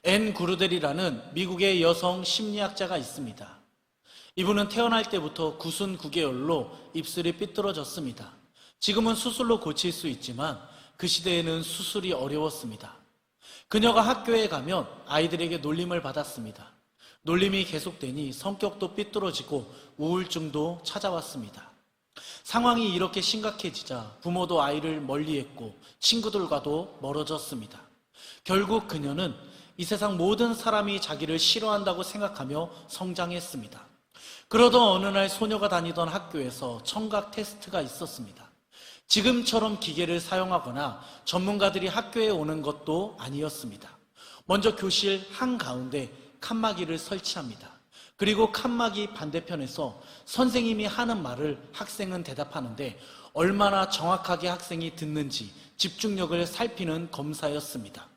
앤 구르델이라는 미국의 여성 심리학자가 있습니다. 이분은 태어날 때부터 99개월로 입술이 삐뚤어졌습니다. 지금은 수술로 고칠 수 있지만 그 시대에는 수술이 어려웠습니다. 그녀가 학교에 가면 아이들에게 놀림을 받았습니다. 놀림이 계속되니 성격도 삐뚤어지고 우울증도 찾아왔습니다. 상황이 이렇게 심각해지자 부모도 아이를 멀리했고 친구들과도 멀어졌습니다. 결국 그녀는 이 세상 모든 사람이 자기를 싫어한다고 생각하며 성장했습니다. 그러던 어느 날 소녀가 다니던 학교에서 청각 테스트가 있었습니다. 지금처럼 기계를 사용하거나 전문가들이 학교에 오는 것도 아니었습니다. 먼저 교실 한가운데 칸막이를 설치합니다. 그리고 칸막이 반대편에서 선생님이 하는 말을 학생은 대답하는데 얼마나 정확하게 학생이 듣는지 집중력을 살피는 검사였습니다.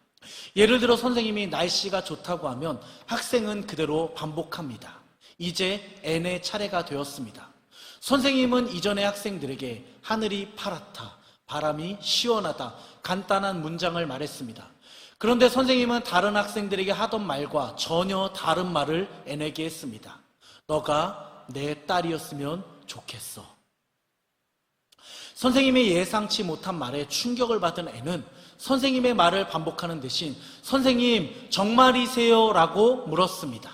예를 들어 선생님이 날씨가 좋다고 하면 학생은 그대로 반복합니다. 이제 N의 차례가 되었습니다. 선생님은 이전의 학생들에게 하늘이 파랗다, 바람이 시원하다, 간단한 문장을 말했습니다. 그런데 선생님은 다른 학생들에게 하던 말과 전혀 다른 말을 N에게 했습니다. 너가 내 딸이었으면 좋겠어. 선생님의 예상치 못한 말에 충격을 받은 N은 선생님의 말을 반복하는 대신 선생님 정말이세요? 라고 물었습니다.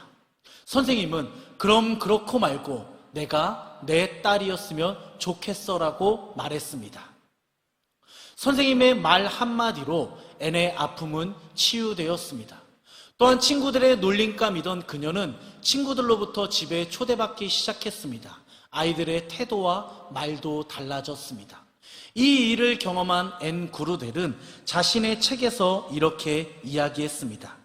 선생님은 그럼 그렇고 말고 내가 내 딸이었으면 좋겠어 라고 말했습니다. 선생님의 말 한마디로 N의 아픔은 치유되었습니다. 또한 친구들의 놀림감이던 그녀는 친구들로부터 집에 초대받기 시작했습니다. 아이들의 태도와 말도 달라졌습니다. 이 일을 경험한 앤 구르델은 자신의 책에서 이렇게 이야기했습니다.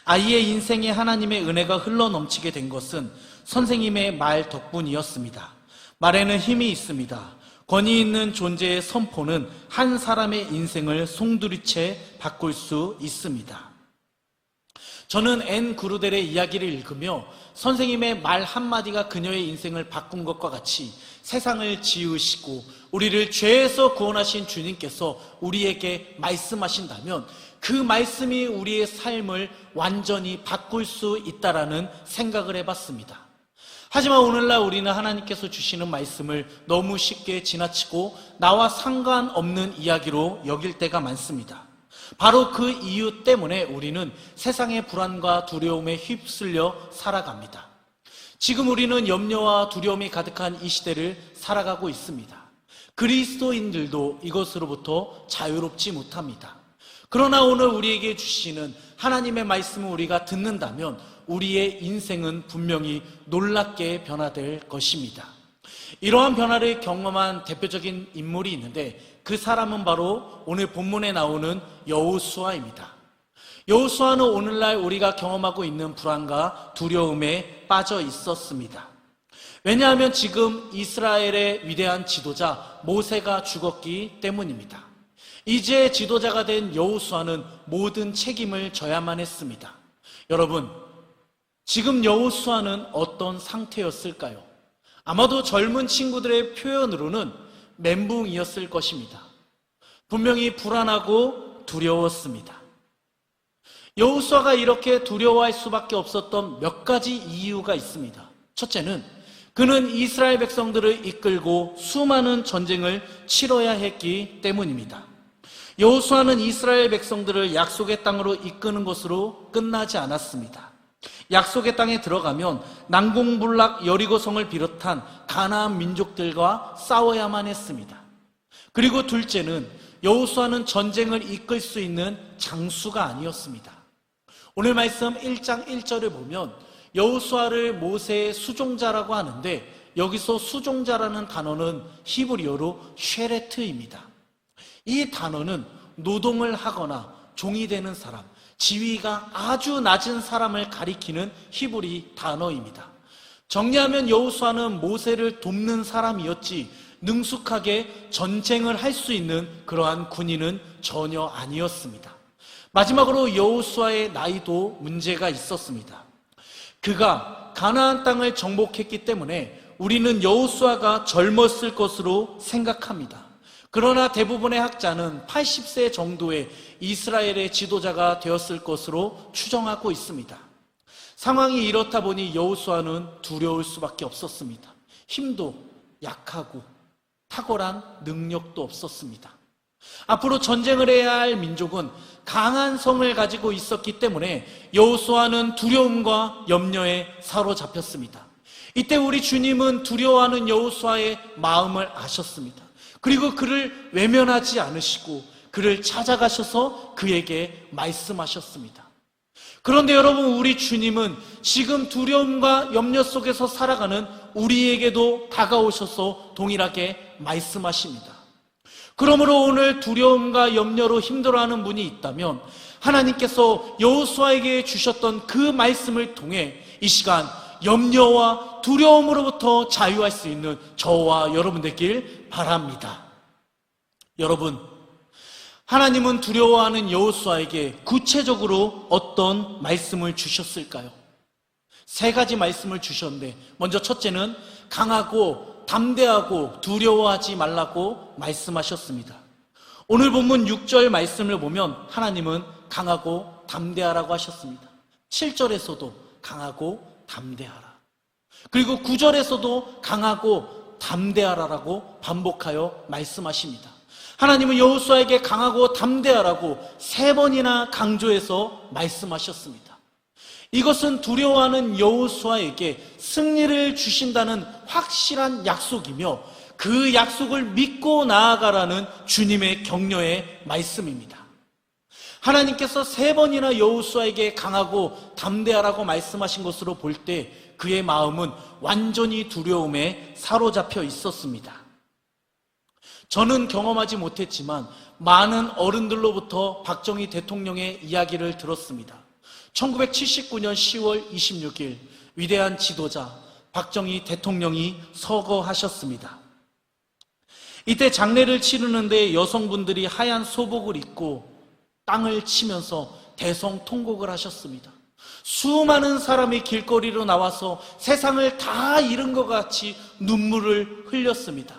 아이의 인생에 하나님의 은혜가 흘러넘치게 된 것은 선생님의 말 덕분이었습니다. 말에는 힘이 있습니다. 권위 있는 존재의 선포는 한 사람의 인생을 송두리째 바꿀 수 있습니다. 저는 앤 구르델의 이야기를 읽으며 선생님의 말 한마디가 그녀의 인생을 바꾼 것과 같이 세상을 지으시고 우리를 죄에서 구원하신 주님께서 우리에게 말씀하신다면 그 말씀이 우리의 삶을 완전히 바꿀 수 있다라는 생각을 해봤습니다. 하지만 오늘날 우리는 하나님께서 주시는 말씀을 너무 쉽게 지나치고 나와 상관없는 이야기로 여길 때가 많습니다. 바로 그 이유 때문에 우리는 세상의 불안과 두려움에 휩쓸려 살아갑니다. 지금 우리는 염려와 두려움이 가득한 이 시대를 살아가고 있습니다. 그리스도인들도 이것으로부터 자유롭지 못합니다. 그러나 오늘 우리에게 주시는 하나님의 말씀을 우리가 듣는다면 우리의 인생은 분명히 놀랍게 변화될 것입니다. 이러한 변화를 경험한 대표적인 인물이 있는데 그 사람은 바로 오늘 본문에 나오는 여호수아입니다. 여호수아는 오늘날 우리가 경험하고 있는 불안과 두려움에 빠져 있었습니다. 왜냐하면 지금 이스라엘의 위대한 지도자 모세가 죽었기 때문입니다. 이제 지도자가 된 여호수아는 모든 책임을 져야만 했습니다. 여러분, 지금 여호수아는 어떤 상태였을까요? 아마도 젊은 친구들의 표현으로는 멘붕이었을 것입니다. 분명히 불안하고 두려웠습니다. 여호수아가 이렇게 두려워할 수밖에 없었던 몇 가지 이유가 있습니다. 첫째는 그는 이스라엘 백성들을 이끌고 수많은 전쟁을 치러야 했기 때문입니다. 여호수아는 이스라엘 백성들을 약속의 땅으로 이끄는 것으로 끝나지 않았습니다. 약속의 땅에 들어가면 난공불락 여리고성을 비롯한 가나안 민족들과 싸워야만 했습니다. 그리고 둘째는 여호수아는 전쟁을 이끌 수 있는 장수가 아니었습니다. 오늘 말씀 1장 1절을 보면 여호수아를 모세의 수종자라고 하는데 여기서 수종자라는 단어는 히브리어로 쉐레트입니다. 이 단어는 노동을 하거나 종이 되는 사람, 지위가 아주 낮은 사람을 가리키는 히브리 단어입니다. 정리하면 여호수아는 모세를 돕는 사람이었지 능숙하게 전쟁을 할 수 있는 그러한 군인은 전혀 아니었습니다. 마지막으로 여호수아의 나이도 문제가 있었습니다. 그가 가나안 땅을 정복했기 때문에 우리는 여호수아가 젊었을 것으로 생각합니다. 그러나 대부분의 학자는 80세 정도의 이스라엘의 지도자가 되었을 것으로 추정하고 있습니다. 상황이 이렇다 보니 여호수아는 두려울 수밖에 없었습니다. 힘도 약하고 탁월한 능력도 없었습니다. 앞으로 전쟁을 해야 할 민족은 강한 성을 가지고 있었기 때문에 여호수아는 두려움과 염려에 사로잡혔습니다. 이때 우리 주님은 두려워하는 여호수아의 마음을 아셨습니다. 그리고 그를 외면하지 않으시고 그를 찾아가셔서 그에게 말씀하셨습니다. 그런데 여러분, 우리 주님은 지금 두려움과 염려 속에서 살아가는 우리에게도 다가오셔서 동일하게 말씀하십니다. 그러므로 오늘 두려움과 염려로 힘들어하는 분이 있다면 하나님께서 여호수아에게 주셨던 그 말씀을 통해 이 시간 염려와 두려움으로부터 자유할 수 있는 저와 여러분 되길 바랍니다. 여러분, 하나님은 두려워하는 여호수아에게 구체적으로 어떤 말씀을 주셨을까요? 3가지 말씀을 주셨는데, 먼저 첫째는 강하고 담대하고 두려워하지 말라고 말씀하셨습니다. 오늘 본문 6절 말씀을 보면 하나님은 강하고 담대하라고 하셨습니다. 7절에서도 강하고 담대하라. 그리고 9절에서도 강하고 담대하라라고 반복하여 말씀하십니다. 하나님은 여호수아에게 강하고 담대하라고 3번이나 강조해서 말씀하셨습니다. 이것은 두려워하는 여호수아에게 승리를 주신다는 확실한 약속이며 그 약속을 믿고 나아가라는 주님의 격려의 말씀입니다. 하나님께서 3번이나 여호수아에게 강하고 담대하라고 말씀하신 것으로 볼 때 그의 마음은 완전히 두려움에 사로잡혀 있었습니다. 저는 경험하지 못했지만 많은 어른들로부터 박정희 대통령의 이야기를 들었습니다. 1979년 10월 26일 위대한 지도자 박정희 대통령이 서거하셨습니다. 이때 장례를 치르는데 여성분들이 하얀 소복을 입고 땅을 치면서 대성통곡을 하셨습니다. 수많은 사람이 길거리로 나와서 세상을 다 잃은 것 같이 눈물을 흘렸습니다.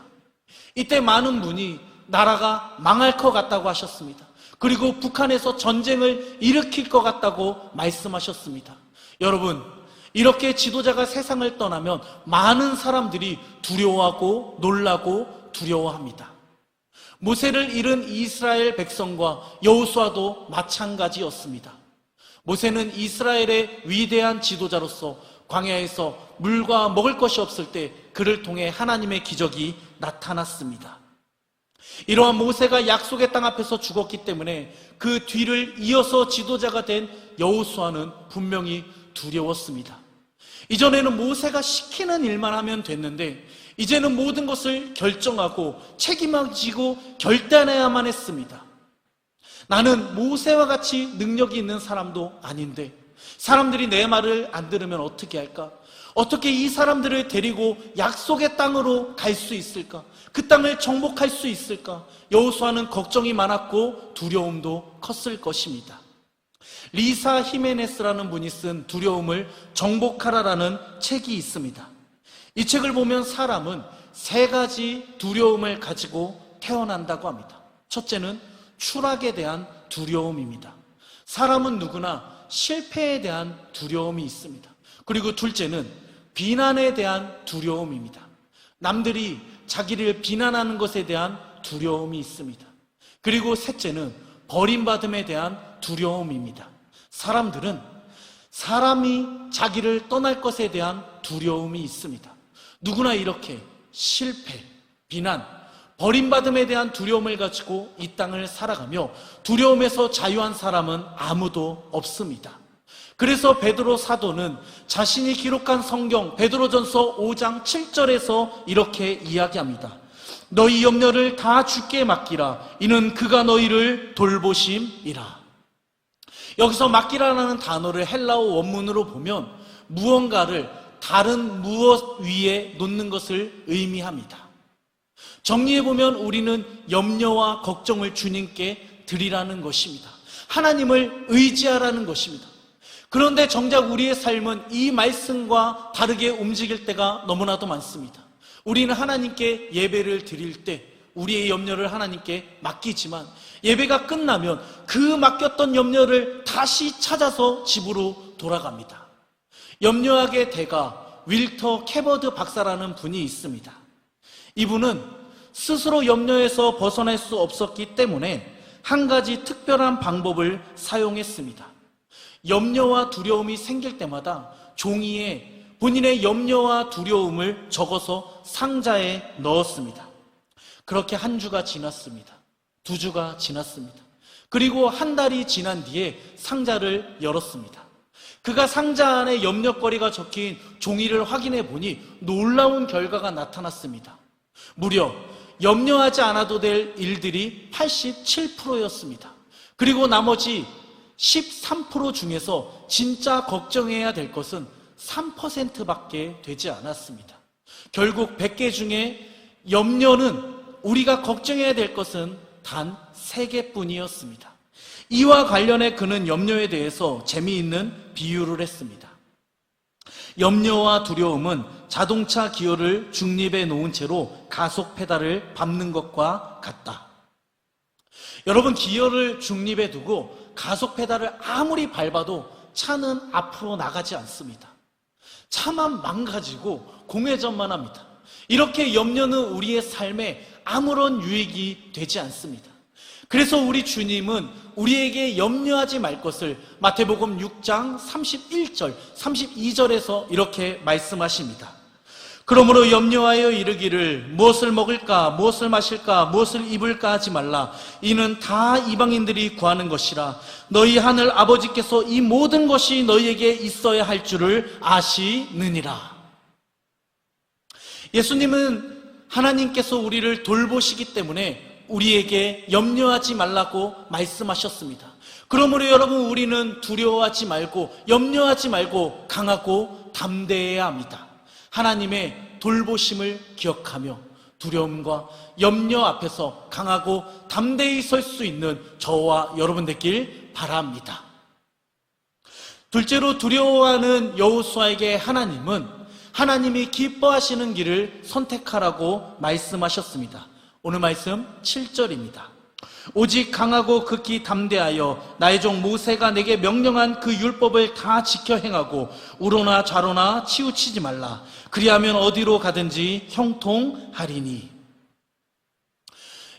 이때 많은 분이 나라가 망할 것 같다고 하셨습니다. 그리고 북한에서 전쟁을 일으킬 것 같다고 말씀하셨습니다. 여러분, 이렇게 지도자가 세상을 떠나면 많은 사람들이 두려워하고 놀라고 두려워합니다. 모세를 잃은 이스라엘 백성과 여호수아도 마찬가지였습니다. 모세는 이스라엘의 위대한 지도자로서 광야에서 물과 먹을 것이 없을 때 그를 통해 하나님의 기적이 나타났습니다. 이러한 모세가 약속의 땅 앞에서 죽었기 때문에 그 뒤를 이어서 지도자가 된 여호수아는 분명히 두려웠습니다. 이전에는 모세가 시키는 일만 하면 됐는데 이제는 모든 것을 결정하고 책임을 지고 결단해야만 했습니다. 나는 모세와 같이 능력이 있는 사람도 아닌데 사람들이 내 말을 안 들으면 어떻게 할까? 어떻게 이 사람들을 데리고 약속의 땅으로 갈 수 있을까? 그 땅을 정복할 수 있을까? 여호수아는 걱정이 많았고 두려움도 컸을 것입니다. 리사 히메네스라는 분이 쓴 두려움을 정복하라라는 책이 있습니다. 이 책을 보면 사람은 3가지 두려움을 가지고 태어난다고 합니다. 첫째는 추락에 대한 두려움입니다. 사람은 누구나 실패에 대한 두려움이 있습니다. 그리고 둘째는 비난에 대한 두려움입니다. 남들이 자기를 비난하는 것에 대한 두려움이 있습니다. 그리고 셋째는 버림받음에 대한 두려움입니다. 사람들은 사람이 자기를 떠날 것에 대한 두려움이 있습니다. 누구나 이렇게 실패, 비난, 버림받음에 대한 두려움을 가지고 이 땅을 살아가며 두려움에서 자유한 사람은 아무도 없습니다. 그래서 베드로 사도는 자신이 기록한 성경 베드로전서 5장 7절에서 이렇게 이야기합니다. 너희 염려를 다 주께 맡기라. 이는 그가 너희를 돌보심이라. 여기서 맡기라라는 단어를 헬라어 원문으로 보면 무언가를 다른 무엇 위에 놓는 것을 의미합니다. 정리해보면 우리는 염려와 걱정을 주님께 드리라는 것입니다. 하나님을 의지하라는 것입니다. 그런데 정작 우리의 삶은 이 말씀과 다르게 움직일 때가 너무나도 많습니다. 우리는 하나님께 예배를 드릴 때 우리의 염려를 하나님께 맡기지만 예배가 끝나면 그 맡겼던 염려를 다시 찾아서 집으로 돌아갑니다. 염려학의 대가 윌터 캐버드 박사라는 분이 있습니다. 이분은 스스로 염려에서 벗어날 수 없었기 때문에 한 가지 특별한 방법을 사용했습니다. 염려와 두려움이 생길 때마다 종이에 본인의 염려와 두려움을 적어서 상자에 넣었습니다. 그렇게 한 주가 지났습니다. 두 주가 지났습니다. 그리고 한 달이 지난 뒤에 상자를 열었습니다. 그가 상자 안에 염려거리가 적힌 종이를 확인해 보니 놀라운 결과가 나타났습니다. 무려 염려하지 않아도 될 일들이 87%였습니다. 그리고 나머지 13% 중에서 진짜 걱정해야 될 것은 3%밖에 되지 않았습니다. 결국 100개 중에 염려는 우리가 걱정해야 될 것은 단 3개뿐이었습니다. 이와 관련해 그는 염려에 대해서 재미있는 비유를 했습니다. 염려와 두려움은 자동차 기어를 중립에 놓은 채로 가속 페달을 밟는 것과 같다. 여러분, 기어를 중립에 두고 가속 페달을 아무리 밟아도 차는 앞으로 나가지 않습니다. 차만 망가지고 공회전만 합니다. 이렇게 염려는 우리의 삶에 아무런 유익이 되지 않습니다. 그래서 우리 주님은 우리에게 염려하지 말 것을 마태복음 6장 31절, 32절에서 이렇게 말씀하십니다. 그러므로 염려하여 이르기를 무엇을 먹을까, 무엇을 마실까, 무엇을 입을까 하지 말라. 이는 다 이방인들이 구하는 것이라. 너희 하늘 아버지께서 이 모든 것이 너희에게 있어야 할 줄을 아시느니라. 예수님은 하나님께서 우리를 돌보시기 때문에 우리에게 염려하지 말라고 말씀하셨습니다. 그러므로 여러분, 우리는 두려워하지 말고 염려하지 말고 강하고 담대해야 합니다. 하나님의 돌보심을 기억하며 두려움과 염려 앞에서 강하고 담대히 설 수 있는 저와 여러분 되길 바랍니다. 둘째로, 두려워하는 여호수아에게 하나님은 하나님이 기뻐하시는 길을 선택하라고 말씀하셨습니다. 오늘 말씀 7절입니다. 오직 강하고 극히 담대하여 나의 종 모세가 내게 명령한 그 율법을 다 지켜 행하고 우로나 좌로나 치우치지 말라. 그리하면 어디로 가든지 형통하리니.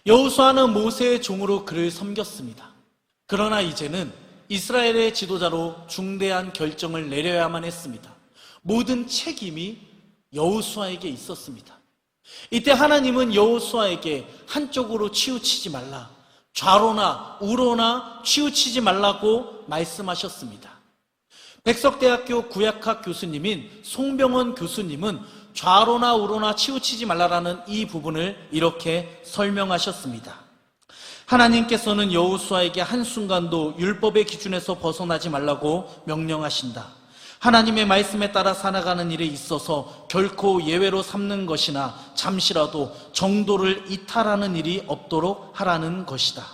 여호수아는 모세의 종으로 그를 섬겼습니다. 그러나 이제는 이스라엘의 지도자로 중대한 결정을 내려야만 했습니다. 모든 책임이 여호수아에게 있었습니다. 이때 하나님은 여호수아에게 한쪽으로 치우치지 말라, 좌로나 우로나 치우치지 말라고 말씀하셨습니다. 백석대학교 구약학 교수님인 송병원 교수님은 좌로나 우로나 치우치지 말라라는 이 부분을 이렇게 설명하셨습니다. 하나님께서는 여호수아에게 한순간도 율법의 기준에서 벗어나지 말라고 명령하신다. 하나님의 말씀에 따라 살아가는 일에 있어서 결코 예외로 삼는 것이나 잠시라도 정도를 이탈하는 일이 없도록 하라는 것이다.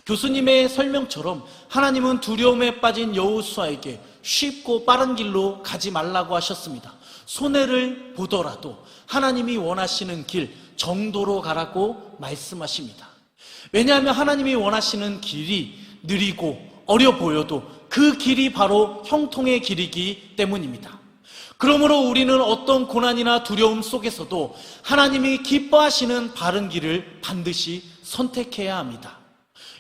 교수님의 설명처럼 하나님은 두려움에 빠진 여호수아에게 쉽고 빠른 길로 가지 말라고 하셨습니다. 손해를 보더라도 하나님이 원하시는 길 정도로 가라고 말씀하십니다. 왜냐하면 하나님이 원하시는 길이 느리고 어려 보여도 그 길이 바로 형통의 길이기 때문입니다. 그러므로 우리는 어떤 고난이나 두려움 속에서도 하나님이 기뻐하시는 바른 길을 반드시 선택해야 합니다.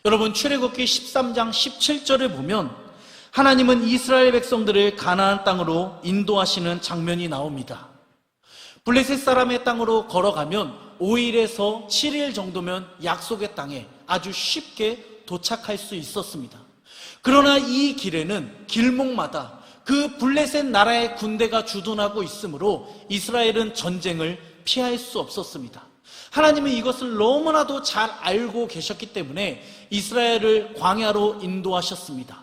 여러분, 출애굽기 13장 17절을 보면 하나님은 이스라엘 백성들을 가나안 땅으로 인도하시는 장면이 나옵니다. 블레셋 사람의 땅으로 걸어가면 5일에서 7일 정도면 약속의 땅에 아주 쉽게 도착할 수 있었습니다. 그러나 이 길에는 길목마다 그 블레셋 나라의 군대가 주둔하고 있으므로 이스라엘은 전쟁을 피할 수 없었습니다. 하나님은 이것을 너무나도 잘 알고 계셨기 때문에 이스라엘을 광야로 인도하셨습니다.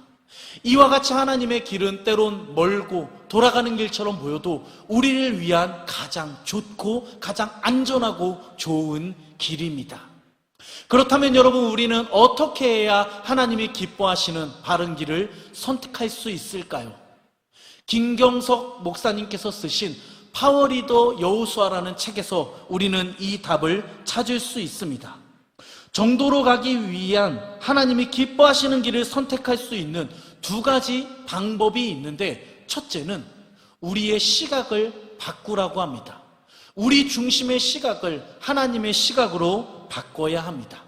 이와 같이 하나님의 길은 때론 멀고 돌아가는 길처럼 보여도 우리를 위한 가장 좋고 가장 안전하고 좋은 길입니다. 그렇다면 여러분, 우리는 어떻게 해야 하나님이 기뻐하시는 바른 길을 선택할 수 있을까요? 김경석 목사님께서 쓰신 파워리더 여호수아라는 책에서 우리는 이 답을 찾을 수 있습니다. 정도로 가기 위한 하나님이 기뻐하시는 길을 선택할 수 있는 두 가지 방법이 있는데, 첫째는 우리의 시각을 바꾸라고 합니다. 우리 중심의 시각을 하나님의 시각으로 바꿔야 합니다.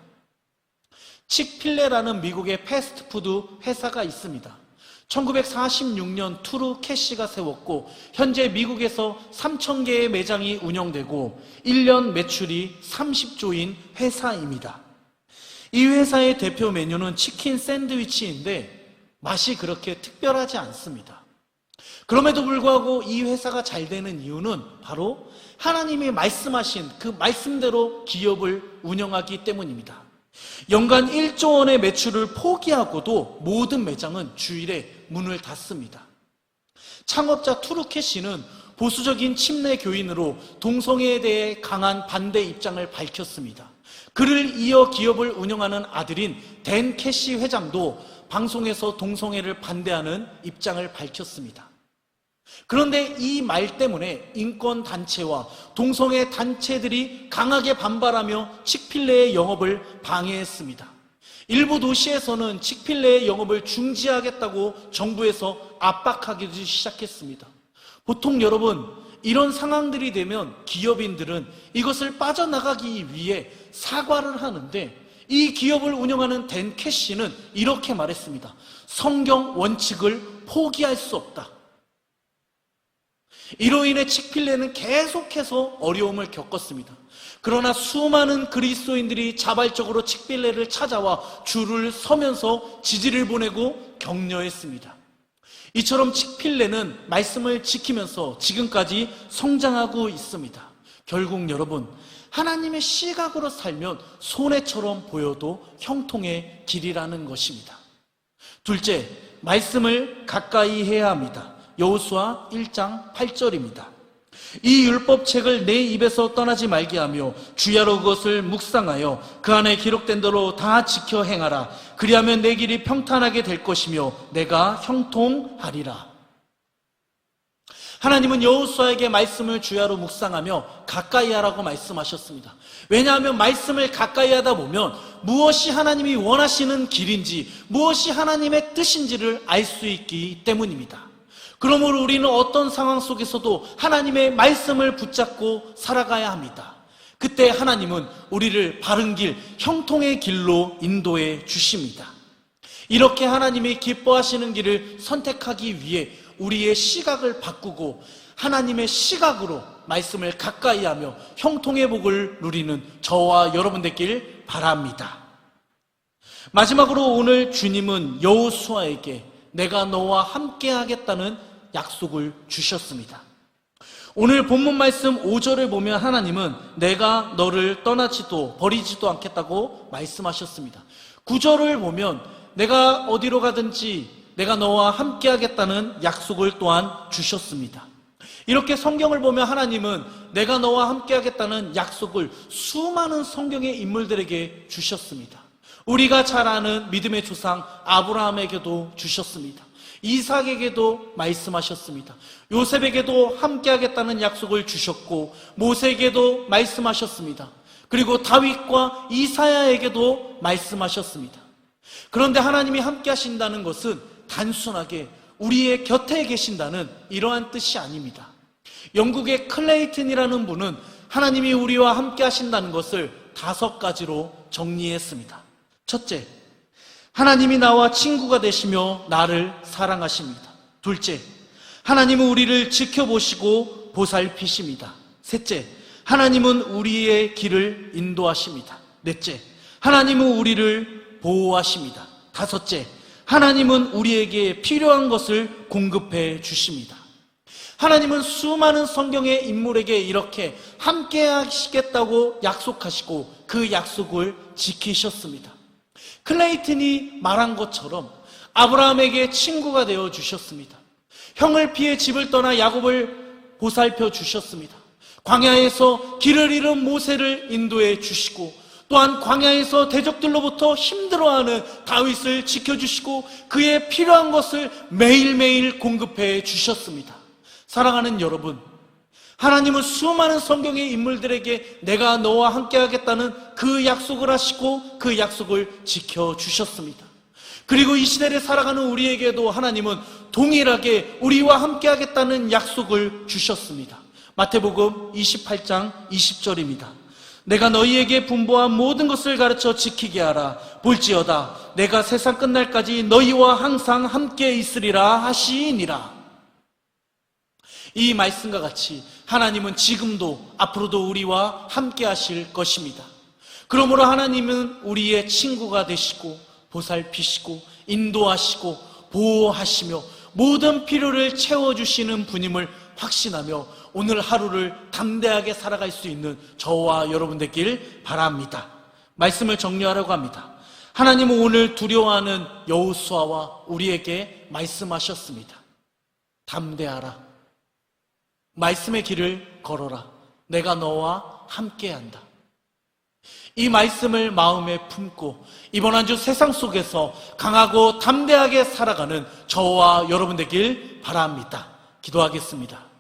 칙필레라는 미국의 패스트푸드 회사가 있습니다. 1946년 투르 캐시가 세웠고 현재 미국에서 3,000개의 매장이 운영되고 1년 매출이 30조인 회사입니다. 이 회사의 대표 메뉴는 치킨 샌드위치인데 맛이 그렇게 특별하지 않습니다. 그럼에도 불구하고 이 회사가 잘 되는 이유는 바로 하나님이 말씀하신 그 말씀대로 기업을 운영하기 때문입니다. 연간 1조 원의 매출을 포기하고도 모든 매장은 주일에 문을 닫습니다. 창업자 투르케 씨는 보수적인 침례 교인으로 동성애에 대해 강한 반대 입장을 밝혔습니다. 그를 이어 기업을 운영하는 아들인 댄 캐시 회장도 방송에서 동성애를 반대하는 입장을 밝혔습니다. 그런데 이 말 때문에 인권단체와 동성애 단체들이 강하게 반발하며 칙필레의 영업을 방해했습니다. 일부 도시에서는 칙필레의 영업을 중지하겠다고 정부에서 압박하기 시작했습니다. 보통 여러분, 이런 상황들이 되면 기업인들은 이것을 빠져나가기 위해 사과를 하는데, 이 기업을 운영하는 댄 캐시는 이렇게 말했습니다. 성경 원칙을 포기할 수 없다. 이로 인해 칙필레는 계속해서 어려움을 겪었습니다. 그러나 수많은 그리스도인들이 자발적으로 칙필레를 찾아와 줄을 서면서 지지를 보내고 격려했습니다. 이처럼 칙필레는 말씀을 지키면서 지금까지 성장하고 있습니다. 결국 여러분, 하나님의 시각으로 살면 손해처럼 보여도 형통의 길이라는 것입니다. 둘째, 말씀을 가까이 해야 합니다. 여호수아 1장 8절입니다. 이 율법책을 내 입에서 떠나지 말게 하며 주야로 그것을 묵상하여 그 안에 기록된 대로 다 지켜 행하라. 그리하면 내 길이 평탄하게 될 것이며 내가 형통하리라. 하나님은 여호수아에게 말씀을 주야로 묵상하며 가까이 하라고 말씀하셨습니다. 왜냐하면 말씀을 가까이 하다 보면 무엇이 하나님이 원하시는 길인지, 무엇이 하나님의 뜻인지를 알 수 있기 때문입니다. 그러므로 우리는 어떤 상황 속에서도 하나님의 말씀을 붙잡고 살아가야 합니다. 그때 하나님은 우리를 바른 길, 형통의 길로 인도해 주십니다. 이렇게 하나님이 기뻐하시는 길을 선택하기 위해 우리의 시각을 바꾸고 하나님의 시각으로 말씀을 가까이 하며 형통의 복을 누리는 저와 여러분 되길 바랍니다. 마지막으로 오늘 주님은 여호수아에게 내가 너와 함께 하겠다는 약속을 주셨습니다. 오늘 본문 말씀 5절을 보면 하나님은 내가 너를 떠나지도 버리지도 않겠다고 말씀하셨습니다. 9절을 보면 내가 어디로 가든지 내가 너와 함께 하겠다는 약속을 또한 주셨습니다. 이렇게 성경을 보면 하나님은 내가 너와 함께 하겠다는 약속을 수많은 성경의 인물들에게 주셨습니다. 우리가 잘 아는 믿음의 조상 아브라함에게도 주셨습니다. 이삭에게도 말씀하셨습니다. 요셉에게도 함께 하겠다는 약속을 주셨고 모세에게도 말씀하셨습니다. 그리고 다윗과 이사야에게도 말씀하셨습니다. 그런데 하나님이 함께 하신다는 것은 단순하게 우리의 곁에 계신다는 이러한 뜻이 아닙니다. 영국의 클레이튼이라는 분은 하나님이 우리와 함께 하신다는 것을 5가지로 정리했습니다. 첫째, 하나님이 나와 친구가 되시며 나를 사랑하십니다. 둘째, 하나님은 우리를 지켜보시고 보살피십니다. 셋째, 하나님은 우리의 길을 인도하십니다. 넷째, 하나님은 우리를 보호하십니다. 다섯째, 하나님은 우리에게 필요한 것을 공급해 주십니다. 하나님은 수많은 성경의 인물에게 이렇게 함께 하시겠다고 약속하시고 그 약속을 지키셨습니다. 클레이튼이 말한 것처럼 아브라함에게 친구가 되어 주셨습니다. 형을 피해 집을 떠나 야곱을 보살펴 주셨습니다. 광야에서 길을 잃은 모세를 인도해 주시고 또한 광야에서 대적들로부터 힘들어하는 다윗을 지켜주시고 그의 필요한 것을 매일매일 공급해 주셨습니다. 사랑하는 여러분, 하나님은 수많은 성경의 인물들에게 내가 너와 함께 하겠다는 그 약속을 하시고 그 약속을 지켜주셨습니다. 그리고 이 시대를 살아가는 우리에게도 하나님은 동일하게 우리와 함께 하겠다는 약속을 주셨습니다. 마태복음 28장 20절입니다. 내가 너희에게 분부한 모든 것을 가르쳐 지키게 하라. 볼지어다 내가 세상 끝날까지 너희와 항상 함께 있으리라 하시니라. 이 말씀과 같이 하나님은 지금도 앞으로도 우리와 함께 하실 것입니다. 그러므로 하나님은 우리의 친구가 되시고 보살피시고 인도하시고 보호하시며 모든 필요를 채워주시는 분임을 확신하며 오늘 하루를 담대하게 살아갈 수 있는 저와 여러분 되길 바랍니다. 말씀을 정리하려고 합니다. 하나님은 오늘 두려워하는 여호수아와 우리에게 말씀하셨습니다. 담대하라. 말씀의 길을 걸어라. 내가 너와 함께한다. 이 말씀을 마음에 품고 이번 한 주 세상 속에서 강하고 담대하게 살아가는 저와 여러분 되길 바랍니다. 기도하겠습니다.